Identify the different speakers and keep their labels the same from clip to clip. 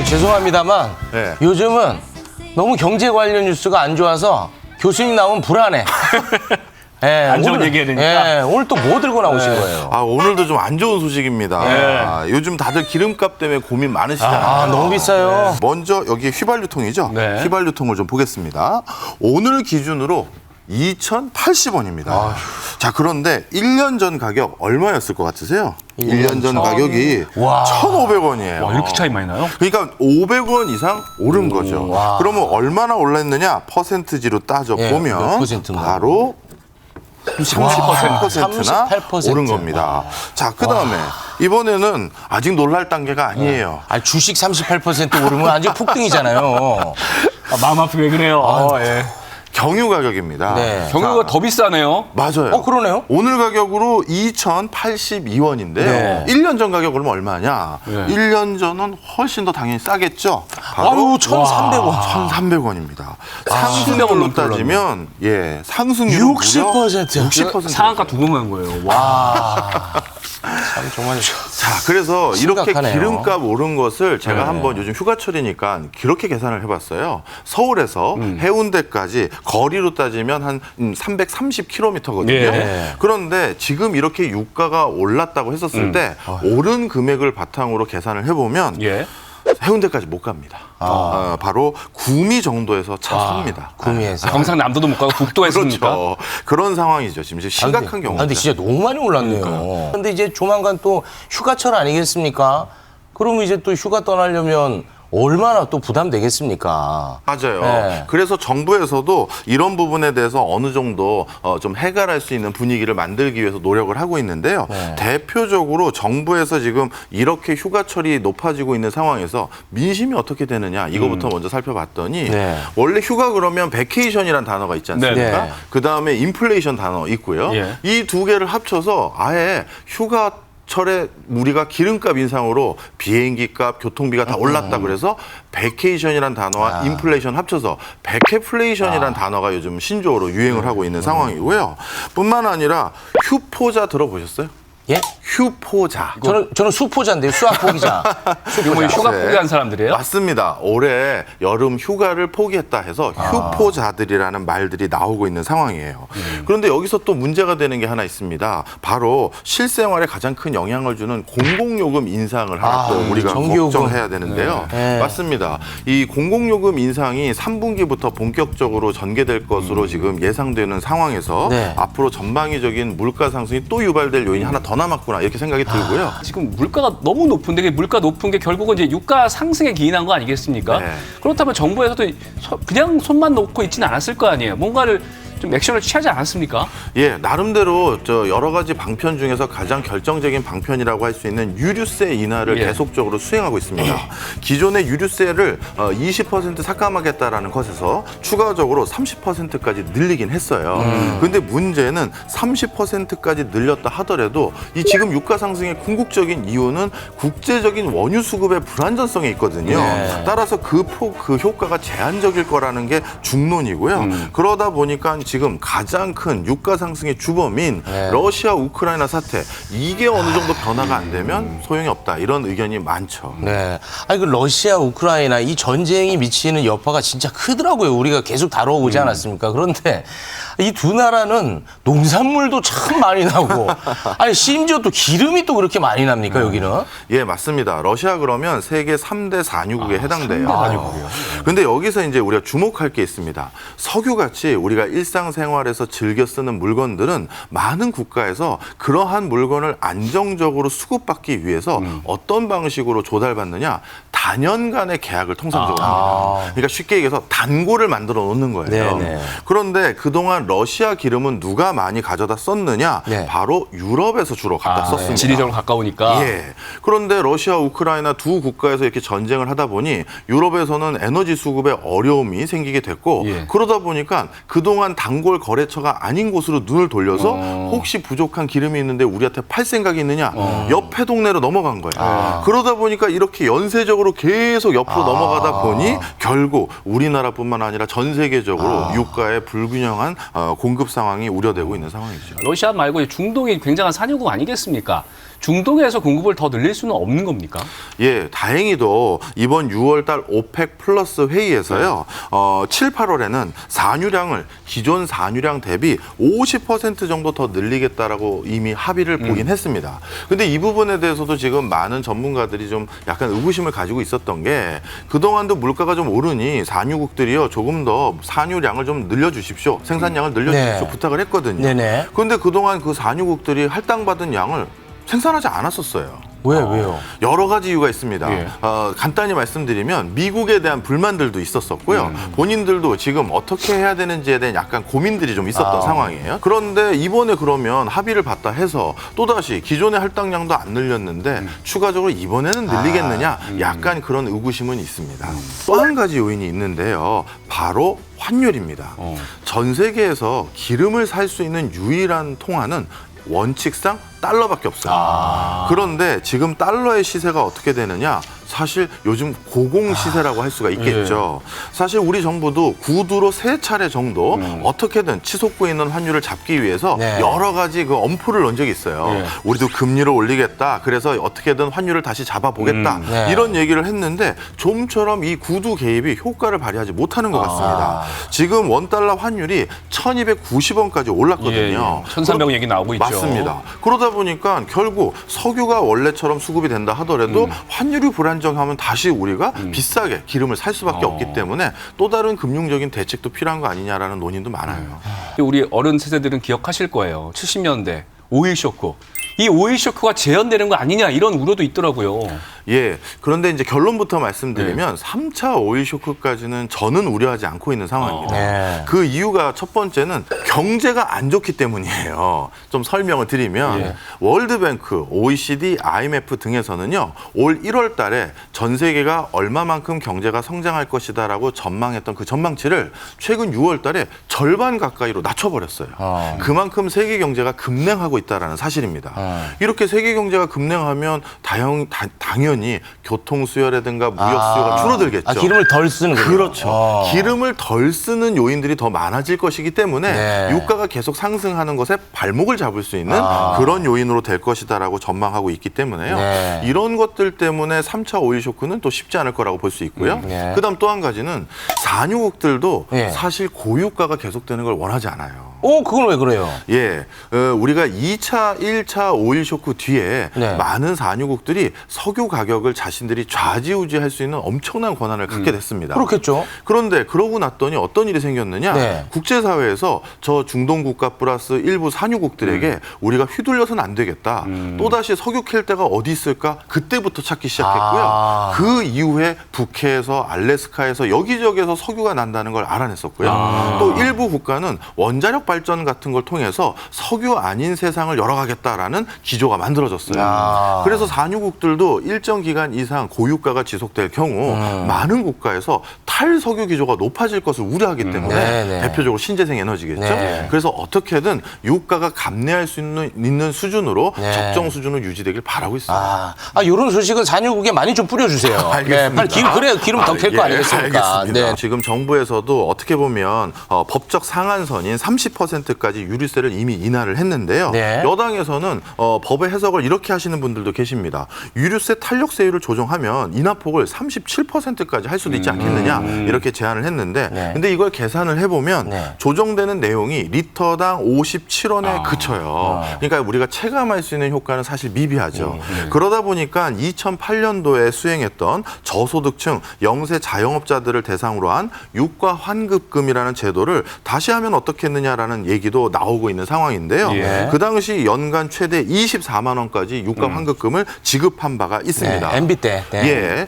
Speaker 1: 죄송합니다만
Speaker 2: 네.
Speaker 1: 요즘은 너무 경제 관련 뉴스가 안 좋아서 교수님 나오면 불안해. 예,
Speaker 3: 안 좋은
Speaker 1: 오늘,
Speaker 3: 얘기 해야 되니까.
Speaker 1: 예, 오늘 또 뭐 들고 나오신 거예요?
Speaker 2: 아, 오늘도 좀 안 좋은 소식입니다.
Speaker 3: 네.
Speaker 2: 아, 요즘 다들 기름값 때문에 고민 많으시잖아요.
Speaker 1: 아, 너무 비싸요.
Speaker 2: 먼저 여기 휘발유통이죠.
Speaker 3: 네.
Speaker 2: 휘발유통을 좀 보겠습니다. 오늘 기준으로 2,080원입니다. 자, 그런데 1년 전 가격 얼마였을 것 같으세요? 1년 전 가격이
Speaker 1: 와.
Speaker 2: 1,500원이에요.
Speaker 3: 와, 이렇게 차이 많이 나요?
Speaker 2: 그러니까 500원 이상 오른 거죠. 그러면 얼마나 올랐느냐? 퍼센트지로 따져보면
Speaker 1: 예, 몇 퍼센트인가요?
Speaker 2: 바로 38%나
Speaker 1: 38%.
Speaker 2: 오른 겁니다. 자, 그다음에 이번에는 아직 놀랄 단계가 아니에요.
Speaker 1: 아, 주식 38% 오르면 완전 폭등이잖아요.
Speaker 3: 아, 마음 아프게 왜 그래요? 예.
Speaker 2: 경유 가격입니다.
Speaker 1: 네.
Speaker 3: 경유가 더 비싸네요.
Speaker 2: 맞아요.
Speaker 1: 그러네요.
Speaker 2: 오늘 가격으로 2,082원인데요.
Speaker 1: 네.
Speaker 2: 1년 전 가격 그러면 얼마냐?
Speaker 3: 네.
Speaker 2: 1년 전은 훨씬 더 당연히 싸겠죠. 바로
Speaker 1: 아유, 1,300원.
Speaker 2: 1,300원입니다.
Speaker 3: 1000원
Speaker 2: 상승률로
Speaker 3: 넘게
Speaker 2: 따지면 예, 상승률
Speaker 1: 60%.
Speaker 2: 60%.
Speaker 3: 상한가 두 번 간 거예요. 와.
Speaker 1: 참 정말
Speaker 2: 자, 그래서 이렇게
Speaker 1: 심각하네요.
Speaker 2: 기름값 오른 것을 제가
Speaker 1: 네.
Speaker 2: 한번 요즘 휴가철이니까 그렇게 계산을 해봤어요. 서울에서 해운대까지 거리로 따지면 한 330km거든요.
Speaker 3: 예.
Speaker 2: 그런데 지금 이렇게 유가가 올랐다고 했었을 때 오른 금액을 바탕으로 계산을 해보면
Speaker 3: 예.
Speaker 2: 해운대까지 못 갑니다. 바로 구미 정도에서 차 섭니다.
Speaker 1: 구미에서.
Speaker 3: 경상남도도 못 가고 북도에 있습니까?
Speaker 2: 그렇죠. 그런 상황이죠. 지금 심각한 경우입니다.
Speaker 1: 근데 진짜 너무 많이 올랐네요. 근데 이제 조만간 또 휴가철 아니겠습니까? 그러면 이제 또 휴가 떠나려면 얼마나 또 부담되겠습니까?
Speaker 2: 맞아요.
Speaker 1: 네.
Speaker 2: 그래서 정부에서도 이런 부분에 대해서 어느 정도 좀 해결할 수 있는 분위기를 만들기 위해서 노력을 하고 있는데요.
Speaker 1: 네.
Speaker 2: 대표적으로 정부에서 지금 이렇게 휴가철이 높아지고 있는 상황에서 민심이 어떻게 되느냐 이거부터 먼저 살펴봤더니
Speaker 1: 네.
Speaker 2: 원래 휴가 그러면 베케이션이라는 단어가 있지 않습니까?
Speaker 1: 네.
Speaker 2: 그다음에 인플레이션 단어 있고요.
Speaker 3: 예.
Speaker 2: 이 두 개를 합쳐서 아예 휴가 철에 우리가 기름값 인상으로 비행기값, 교통비가 다 올랐다 그래서 베케이션이라는 단어와 인플레이션 합쳐서 베케플레이션이라는 단어가 요즘 신조어로 유행을 하고 있는 상황이고요. 뿐만 아니라 휴포자 들어보셨어요?
Speaker 1: 예?
Speaker 2: 휴포자.
Speaker 1: 저는 수포자인데요. 수학 포기자.
Speaker 3: 이거 뭐 휴가
Speaker 2: 네.
Speaker 3: 포기한 사람들이에요?
Speaker 2: 맞습니다. 올해 여름 휴가를 포기했다 해서 휴포자들이라는 말들이 나오고 있는 상황이에요. 그런데 여기서 또 문제가 되는 게 하나 있습니다. 바로 실생활에 가장 큰 영향을 주는 공공요금 인상을 하나 또 우리가
Speaker 1: 전기요금.
Speaker 2: 걱정해야 되는데요.
Speaker 1: 네.
Speaker 2: 맞습니다. 이 공공요금 인상이 3분기부터 본격적으로 전개될 것으로 지금 예상되는 상황에서
Speaker 1: 네.
Speaker 2: 앞으로 전방위적인 물가 상승이 또 유발될 요인이 하나 더 남았구나 이렇게 생각이 들고요.
Speaker 3: 지금 물가가 너무 높은데 그 물가 높은 게 결국은 이제 유가 상승에 기인한 거 아니겠습니까?
Speaker 2: 네.
Speaker 3: 그렇다면 정부에서도 그냥 손만 놓고 있지는 않았을 거 아니에요. 뭔가를 좀 액션을 취하지 않았습니까?
Speaker 2: 예, 나름대로 여러 가지 방편 중에서 가장 결정적인 방편이라고 할 수 있는 유류세 인하를
Speaker 3: 예.
Speaker 2: 계속적으로 수행하고 있습니다. 기존의 유류세를 20% 삭감하겠다라는 것에서 추가적으로 30%까지 늘리긴 했어요. 그런데 문제는 30%까지 늘렸다 하더라도 이 지금 유가 상승의 궁극적인 이유는 국제적인 원유 수급의 불안전성이 있거든요.
Speaker 1: 네.
Speaker 2: 따라서 그 효과가 제한적일 거라는 게 중론이고요. 그러다 보니까 지금 가장 큰 유가 상승의 주범인 러시아 우크라이나 사태 이게 어느 정도 변화가 안 되면 소용이 없다 이런 의견이 많죠.
Speaker 1: 네. 아니, 그 러시아, 우크라이나 이 전쟁이 미치는 여파가 진짜 크더라고요. 우리가 계속 다뤄오지 않았습니까? 그런데 이 두 나라는 농산물도 참 많이 나고, 아니, 심지어 또 기름이 또 그렇게 많이 납니까, 여기는?
Speaker 2: 예, 맞습니다. 러시아 그러면 세계 3대 산유국에 해당돼요. 그런데 여기서 이제 우리가 주목할 게 있습니다. 석유같이 우리가 일상생활에서 즐겨 쓰는 물건들은 많은 국가에서 그러한 물건을 안정적으로 수급받기 위해서 어떤 방식으로 조달받느냐? 단연간의 계약을 통상적으로 합니다. 그러니까 쉽게 얘기해서 단골을 만들어 놓는 거예요.
Speaker 1: 네네.
Speaker 2: 그런데 그동안 러시아 기름은 누가 많이 가져다 썼느냐?
Speaker 1: 네.
Speaker 2: 바로 유럽에서 주로 갖다 썼습니다.
Speaker 3: 지리적으로 가까우니까.
Speaker 2: 예. 그런데 러시아, 우크라이나 두 국가에서 이렇게 전쟁을 하다 보니 유럽에서는 에너지 수급에 어려움이 생기게 됐고
Speaker 3: 예.
Speaker 2: 그러다 보니까 그동안 단골 거래처가 아닌 곳으로 눈을 돌려서 혹시 부족한 기름이 있는데 우리한테 팔 생각이 있느냐? 옆에 동네로 넘어간 거예요. 그러다 보니까 이렇게 연쇄적으로 계속 옆으로 넘어가다 보니 결국 우리나라뿐만 아니라 전 세계적으로 유가의 불균형한 공급 상황이 우려되고 있는 상황이죠.
Speaker 3: 러시아 말고 중동이 굉장한 산유국 아니겠습니까? 중동에서 공급을 더 늘릴 수는 없는 겁니까?
Speaker 2: 예, 다행히도 이번 6월 달 오펙 플러스 회의에서요. 7, 8월에는 산유량을 기존 산유량 대비 50% 정도 더 늘리겠다라고 이미 합의를 보긴 했습니다. 근데 이 부분에 대해서도 지금 많은 전문가들이 좀 약간 의구심을 가지고 있었던 게 그동안도 물가가 좀 오르니 산유국들이요. 조금 더 산유량을 좀 늘려주십시오. 생산량을 늘려주십시오.
Speaker 1: 네.
Speaker 2: 부탁을 했거든요.
Speaker 1: 네네.
Speaker 2: 그런데 그동안 그 산유국들이 할당받은 양을 생산하지 않았었어요.
Speaker 1: 왜요?
Speaker 2: 여러 가지 이유가 있습니다.
Speaker 3: 예.
Speaker 2: 간단히 말씀드리면 미국에 대한 불만들도 있었었고요. 본인들도 지금 어떻게 해야 되는지에 대한 약간 고민들이 좀 있었던 상황이에요. 그런데 이번에 그러면 합의를 봤다 해서 또다시 기존의 할당량도 안 늘렸는데 추가적으로 이번에는 늘리겠느냐 약간 그런 의구심은 있습니다. 또 한 가지 요인이 있는데요. 바로 환율입니다. 전 세계에서 기름을 살 수 있는 유일한 통화는 원칙상 달러밖에 없어요. 그런데 지금 달러의 시세가 어떻게 되느냐? 사실 요즘 고공 시세라고 할 수가 있겠죠. 사실 우리 정부도 구두로 3차례 정도 어떻게든 치솟고 있는 환율을 잡기 위해서
Speaker 1: 네.
Speaker 2: 여러 가지 그 엄포를 넣은 적이 있어요.
Speaker 3: 네.
Speaker 2: 우리도 금리를 올리겠다. 그래서 어떻게든 환율을 다시 잡아보겠다.
Speaker 1: 네.
Speaker 2: 이런 얘기를 했는데 좀처럼 이 구두 개입이 효과를 발휘하지 못하는 것 같습니다. 지금 원달러 환율이 1290원까지 올랐거든요.
Speaker 3: 1,300원 얘기 나오고 있죠.
Speaker 2: 맞습니다. 그러다 보니까 결국 석유가 원래처럼 수급이 된다 하더라도 환율이 불안정하면 다시 우리가 비싸게 기름을 살 수밖에 없기 때문에 또 다른 금융적인 대책도 필요한 거 아니냐라는 논의도 많아요.
Speaker 3: 우리 어른 세대들은 기억하실 거예요. 70년대 오일 쇼크. 이 오일 쇼크가 재현되는 거 아니냐 이런 우려도 있더라고요.
Speaker 2: 예. 그런데 이제 결론부터 말씀드리면 3차 오일 쇼크까지는 저는 우려하지 않고 있는 상황입니다.
Speaker 1: 네.
Speaker 2: 그 이유가 첫 번째는 경제가 안 좋기 때문이에요. 좀 설명을 드리면 월드뱅크, OECD, IMF 등에서는요. 올 1월 달에 전 세계가 얼마만큼 경제가 성장할 것이다라고 전망했던 그 전망치를 최근 6월 달에 절반 가까이로 낮춰버렸어요. 그만큼 세계 경제가 급냉하고 있다는 사실입니다. 이렇게 세계 경제가 급냉하면 당연히 교통 수요라든가 무역 수요가 줄어들겠죠.
Speaker 1: 기름을 덜 쓰는 거죠.
Speaker 2: 그렇죠. 기름을 덜 쓰는 요인들이 더 많아질 것이기 때문에
Speaker 1: 네.
Speaker 2: 유가가 계속 상승하는 것에 발목을 잡을 수 있는 그런 요인으로 될 것이다라고 전망하고 있기 때문에요.
Speaker 1: 네.
Speaker 2: 이런 것들 때문에 3차 오일 쇼크는 또 쉽지 않을 거라고 볼 수 있고요.
Speaker 1: 네.
Speaker 2: 그다음 또 한 가지는 산유국들도
Speaker 1: 네.
Speaker 2: 사실 고유가가 계속되는 걸 원하지 않아요.
Speaker 1: 그건 왜 그래요?
Speaker 2: 예, 우리가 2차, 1차 오일 쇼크 뒤에
Speaker 1: 네.
Speaker 2: 많은 산유국들이 석유 가격을 자신들이 좌지우지할 수 있는 엄청난 권한을 갖게 됐습니다.
Speaker 1: 그렇겠죠.
Speaker 2: 그런데 그러고 났더니 어떤 일이 생겼느냐?
Speaker 1: 네. 국제사회에서
Speaker 2: 저 중동 국가 플러스 일부 산유국들에게 우리가 휘둘려서는 안 되겠다. 또다시 석유 캘 데가 어디 있을까? 그때부터 찾기 시작했고요. 그 이후에 북해에서 알래스카에서 여기저기에서 석유가 난다는 걸 알아냈었고요. 또 일부 국가는 원자력 발전 같은 걸 통해서 석유 아닌 세상을 열어가겠다라는 기조가 만들어졌어요. 그래서 산유국들도 일정 기간 이상 고유가가 지속될 경우 많은 국가에서 탈석유 기조가 높아질 것을 우려하기 때문에
Speaker 1: 네네.
Speaker 2: 대표적으로 신재생 에너지겠죠.
Speaker 1: 네.
Speaker 2: 그래서 어떻게든 유가가 감내할 수 있는 수준으로
Speaker 1: 네.
Speaker 2: 적정 수준으로 유지되길 바라고 있습니다.
Speaker 1: 이런 소식은 산유국에 많이 좀 뿌려주세요.
Speaker 2: 알겠습니다.
Speaker 1: 네, 빨리 그래야 기름 더 캘 거 아니겠습니까?
Speaker 2: 알겠습니다.
Speaker 1: 네.
Speaker 2: 지금 정부에서도 어떻게 보면 법적 상한선인 30%까지 유류세를 이미 인하를 했는데요.
Speaker 1: 네.
Speaker 2: 여당에서는 법의 해석을 이렇게 하시는 분들도 계십니다. 유류세 탄력세율을 조정하면 인하폭을 37%까지 할 수도 있지 않겠느냐 이렇게 제안을 했는데
Speaker 1: 네.
Speaker 2: 근데 이걸 계산을 해보면
Speaker 1: 네.
Speaker 2: 조정되는 내용이 리터당 57원에 그쳐요. 그러니까 우리가 체감할 수 있는 효과는 사실 미비하죠. 그러다 보니까 2008년도에 수행했던 저소득층 영세 자영업자들을 대상으로 한 유가 환급금이라는 제도를 다시 하면 어떻겠느냐라는 얘기도 나오고 있는 상황인데요.
Speaker 3: 예.
Speaker 2: 그 당시 연간 최대 24만 원까지 유가 환급금을 지급한 바가 있습니다.
Speaker 1: 네, MB 때. 네.
Speaker 2: 예,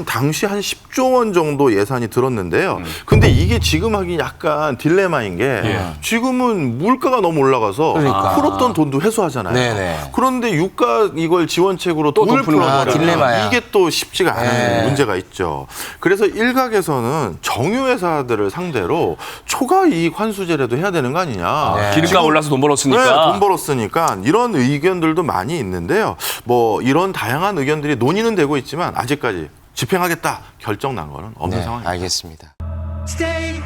Speaker 2: 당시 한 10조 원 정도 예산이 들었는데요. 근데 이게 지금 하기 약간 딜레마인 게 지금은 물가가 너무 올라가서
Speaker 1: 그러니까.
Speaker 2: 풀었던 돈도 회수하잖아요.
Speaker 1: 네네.
Speaker 2: 그런데 유가 이걸 지원책으로
Speaker 3: 또
Speaker 2: 돈을
Speaker 3: 돈 푸는 거야.
Speaker 2: 풀어버리면
Speaker 1: 딜레마야.
Speaker 2: 이게 또 쉽지가 않은
Speaker 1: 네.
Speaker 2: 문제가 있죠. 그래서 일각에서는 정유회사들을 상대로 초과 이익 환수제라도 해야 되는 거 아니냐.
Speaker 1: 네.
Speaker 3: 기름값
Speaker 2: 지금
Speaker 3: 올라서 돈 벌었으니까.
Speaker 2: 네, 돈 벌었으니까 이런 의견들도 많이 있는데요. 뭐 이런 다양한 의견들이 논의는 되고 있지만 아직까지 집행하겠다 결정 난 거는 없는
Speaker 1: 네,
Speaker 2: 상황입니다.
Speaker 1: 알겠습니다.
Speaker 4: Stay